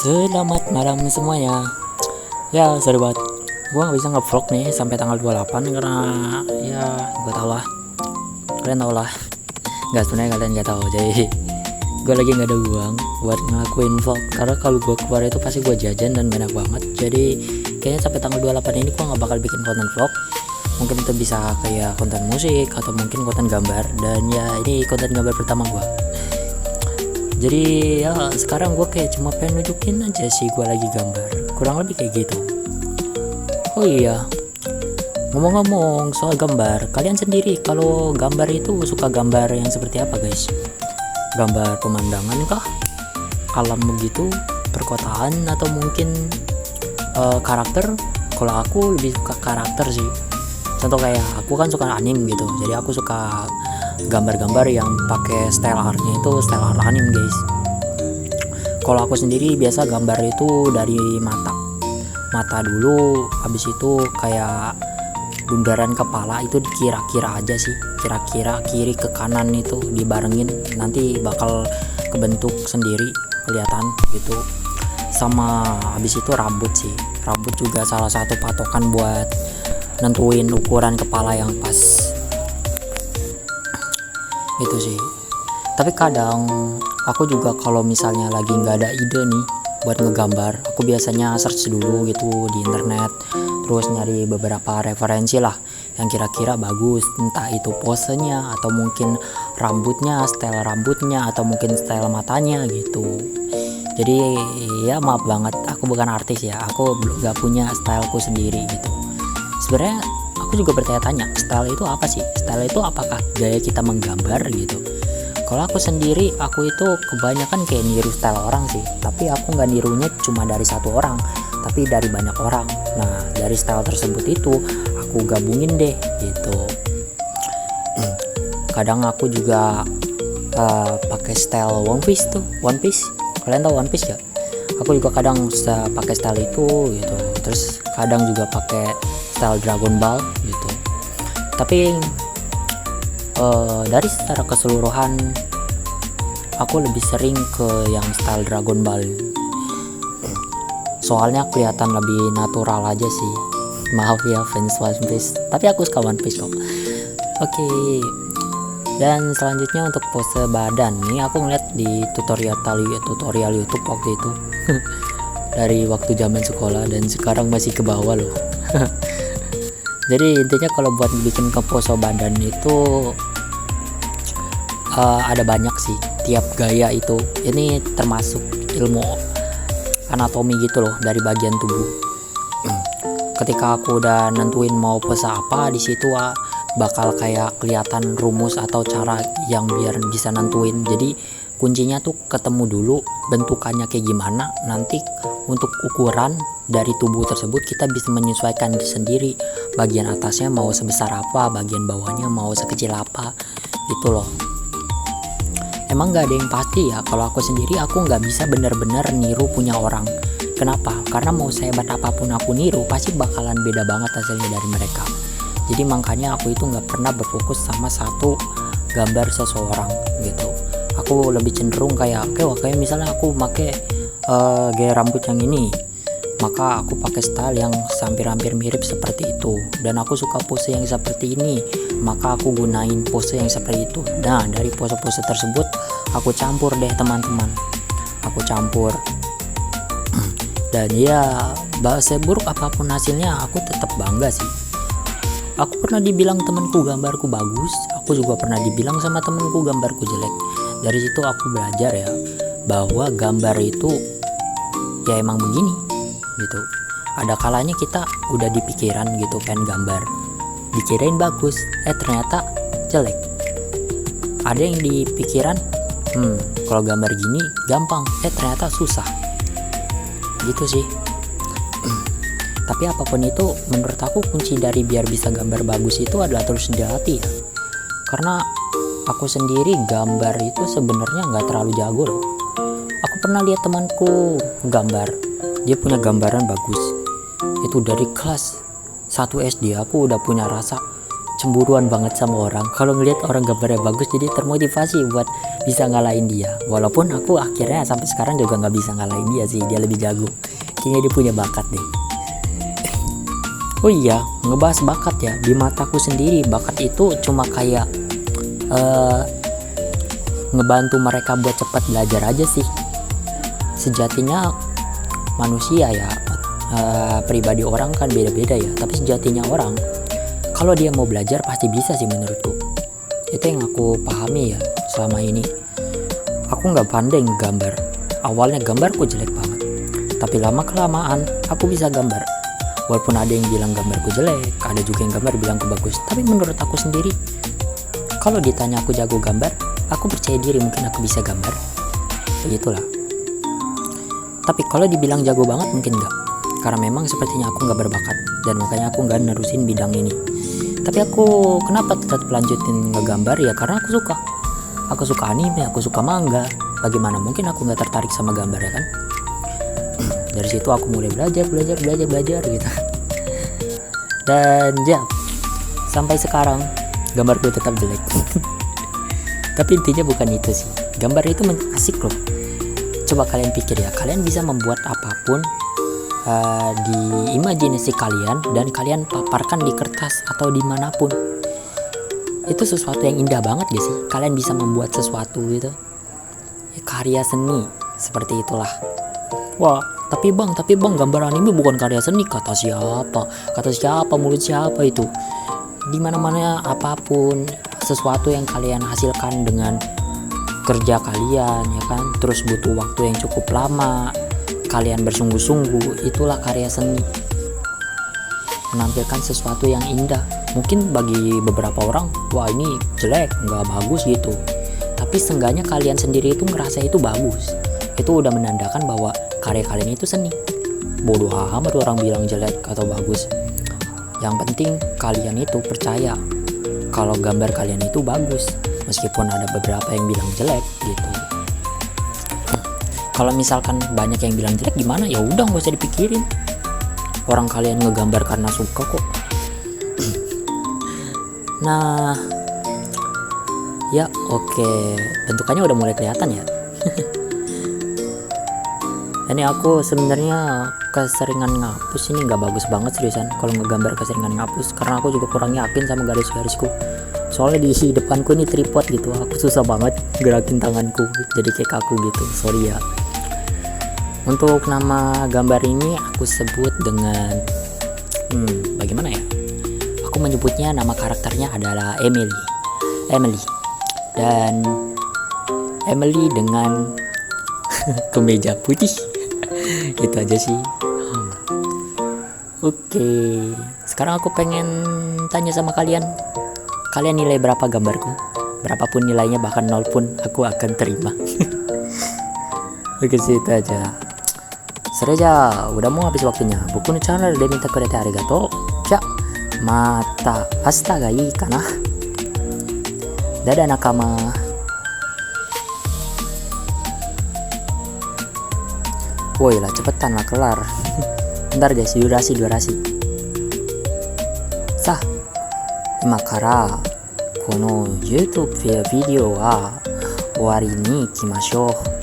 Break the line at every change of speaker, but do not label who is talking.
Selamat malam semuanya. Ya sorry banget, gue gak bisa nge-vlog nih sampai tanggal 28 karena ya gue tau lah, kalian tau lah. Gak, sebenarnya kalian gak tahu. Jadi gue lagi gak ada uang buat ngelakuin vlog, karena kalau gue keluar itu pasti gue jajan dan banyak banget. Jadi kayaknya sampai tanggal 28 ini gue gak bakal bikin konten vlog. Mungkin itu bisa kayak konten musik atau mungkin konten gambar. Dan ya ini konten gambar pertama gue. Jadi ya sekarang gue kayak cuma pengen nunjukin aja sih gue lagi gambar, kurang lebih kayak gitu. Oh iya, ngomong-ngomong soal gambar, kalian sendiri kalau gambar itu suka gambar yang seperti apa guys? Gambar pemandangan kah? Alam begitu, perkotaan, atau mungkin karakter? Kalau aku lebih suka karakter sih. Contoh kayak aku kan suka anime gitu, jadi aku suka gambar-gambar yang pakai style artnya itu style art anime guys. Kalau aku sendiri biasa gambar itu dari mata dulu, habis itu kayak bundaran kepala itu dikira-kira aja sih, kira-kira kiri ke kanan itu dibarengin, nanti bakal kebentuk sendiri kelihatan gitu. Sama habis itu rambut sih, rambut juga salah satu patokan buat nentuin ukuran kepala yang pas itu sih. Tapi kadang aku juga kalau misalnya lagi nggak ada ide nih buat ngegambar, aku biasanya search dulu gitu di internet, terus nyari beberapa referensi lah yang kira-kira bagus, entah itu posenya atau mungkin rambutnya, style rambutnya, atau mungkin style matanya gitu. Jadi ya maaf banget, aku bukan artis ya, aku nggak punya styleku sendiri gitu. Sebenarnya aku juga bertanya-tanya, style itu apa sih? Style itu apakah gaya kita menggambar gitu? Kalau aku sendiri, aku itu kebanyakan kayak niru style orang sih. Tapi aku nggak nirunya cuma dari satu orang, tapi dari banyak orang. Nah, dari style tersebut itu aku gabungin deh gitu. Kadang aku juga pakai style One Piece tuh. One Piece, kalian tahu One Piece ya? Aku juga kadang pakai style itu gitu. Terus kadang juga pakai style Dragon Ball gitu. Tapi dari secara keseluruhan aku lebih sering ke yang style Dragon Ball, soalnya kelihatan lebih natural aja sih. Maaf ya fans One Piece, tapi aku suka One Piece kok. Oke. Dan selanjutnya untuk pose badan nih, aku ngeliat di tutorial YouTube waktu itu dari waktu zaman sekolah, dan sekarang masih ke bawah loh. Jadi intinya kalau buat bikin ke pose badan itu ada banyak sih, tiap gaya itu. Ini termasuk ilmu anatomi gitu loh, dari bagian tubuh. Ketika aku udah nentuin mau pose apa, di situ bakal kayak kelihatan rumus atau cara yang biar bisa nentuin. Jadi kuncinya tuh ketemu dulu bentukannya kayak gimana, nanti untuk ukuran dari tubuh tersebut kita bisa menyesuaikan sendiri, bagian atasnya mau sebesar apa, bagian bawahnya mau sekecil apa gitu loh. Emang gak ada yang pasti ya. Kalau aku sendiri, aku gak bisa bener-bener niru punya orang. Kenapa? Karena mau sehebat apapun aku niru, pasti bakalan beda banget hasilnya dari mereka. Jadi makanya aku itu gak pernah berfokus sama satu gambar seseorang gitu. Aku lebih cenderung kayak kayak misalnya aku pakai gaya rambut yang ini, maka aku pakai style yang hampir mirip seperti itu. Dan aku suka pose yang seperti ini, maka aku gunain pose yang seperti itu. Nah, dari pose-pose tersebut aku campur deh teman-teman, aku campur. Dan ya seburuk apapun hasilnya, aku tetap bangga sih. Aku pernah dibilang temanku gambarku bagus, aku juga pernah dibilang sama temanku gambarku jelek. Dari situ aku belajar ya, bahwa gambar itu ya emang begini gitu. Ada kalanya kita udah dipikiran gitu pengen gambar, dikirain bagus, ternyata jelek. Ada yang dipikiran kalau gambar gini gampang, ternyata susah gitu sih. Tapi apapun itu, menurut aku kunci dari biar bisa gambar bagus itu adalah terus dilatih ya. Karena aku sendiri gambar itu sebenarnya nggak terlalu jago loh. Aku pernah lihat temanku gambar, dia punya gambaran bagus. Itu dari kelas 1 SD aku udah punya rasa cemburuan banget sama orang. Kalau ngelihat orang gambarnya bagus, jadi termotivasi buat bisa ngalahin dia. Walaupun aku akhirnya sampai sekarang juga nggak bisa ngalahin dia sih, dia lebih jago. Kayaknya dia punya bakat deh. Oh iya, ngebahas bakat ya, di mataku sendiri bakat itu cuma kayak ngebantu mereka buat cepat belajar aja sih. Sejatinya manusia ya, pribadi orang kan beda-beda ya, tapi sejatinya orang kalau dia mau belajar pasti bisa sih menurutku. Itu yang aku pahami ya selama ini. Aku nggak pandai ngegambar. Awalnya gambarku jelek banget, tapi lama kelamaan aku bisa gambar. Walaupun ada yang bilang gambarku jelek, ada juga yang gambar bilang aku bagus, tapi menurut aku sendiri, kalau ditanya aku jago gambar, aku percaya diri mungkin aku bisa gambar. Begitulah. Tapi kalau dibilang jago banget mungkin enggak, karena memang sepertinya aku nggak berbakat, dan makanya aku nggak nerusin bidang ini. Tapi aku kenapa tetap lanjutin ngegambar ya, karena aku suka. Aku suka anime, aku suka manga. Bagaimana mungkin aku nggak tertarik sama gambar ya kan? Dari situ aku mulai belajar gitu. Dan ya, sampai sekarang gambarku tetap jelek. Tapi intinya bukan itu sih. Gambar itu asik loh. Coba kalian pikir ya, kalian bisa membuat apapun di imajinasi kalian dan kalian paparkan di kertas atau dimanapun. Itu sesuatu yang indah banget gak sih? Kalian bisa membuat sesuatu gitu ya, karya seni seperti itulah. Wah, tapi bang gambar anime bukan karya seni, kata siapa, mulut siapa itu? Dimana-mana apapun sesuatu yang kalian hasilkan dengan kerja kalian ya kan, terus butuh waktu yang cukup lama, kalian bersungguh-sungguh, itulah karya seni. Menampilkan sesuatu yang indah. Mungkin bagi beberapa orang, wah ini jelek, nggak bagus gitu, tapi seenggaknya kalian sendiri itu ngerasa itu bagus. Itu udah menandakan bahwa karya kalian itu seni. Bodoh amat orang bilang jelek atau bagus. Yang penting kalian itu percaya kalau gambar kalian itu bagus, meskipun ada beberapa yang bilang jelek gitu. Kalau misalkan banyak yang bilang jelek gimana, ya udah nggak usah dipikirin. Orang kalian ngegambar karena suka kok. Nah, ya oke, bentukannya udah mulai kelihatan ya. Ini aku sebenarnya keseringan ngapus, ini nggak bagus banget seriusan kalau ngegambar keseringan ngapus, karena aku juga kurang yakin sama garis-garisku. Soalnya di depanku ini tripod gitu, aku susah banget gerakin tanganku jadi kayak kaku gitu, sorry ya. Untuk nama gambar ini aku sebut dengan bagaimana ya, aku menyebutnya nama karakternya adalah Emily dan Emily dengan kemeja putih. Itu aja sih. Oke, sekarang aku pengen tanya sama kalian nilai berapa gambarku? Berapapun nilainya, bahkan 0 pun aku akan terima. Oke, situ aja. Sereja, udah mau habis waktunya. Buku no channel de minta kurete arigato. Ja, mata asta ga ii kana. Dadah nakama. Woi lah, cepetan lah, kelar. Bentar guys, durasi. Sa, ima kara kono YouTube ビデオは終わりに行きましょう。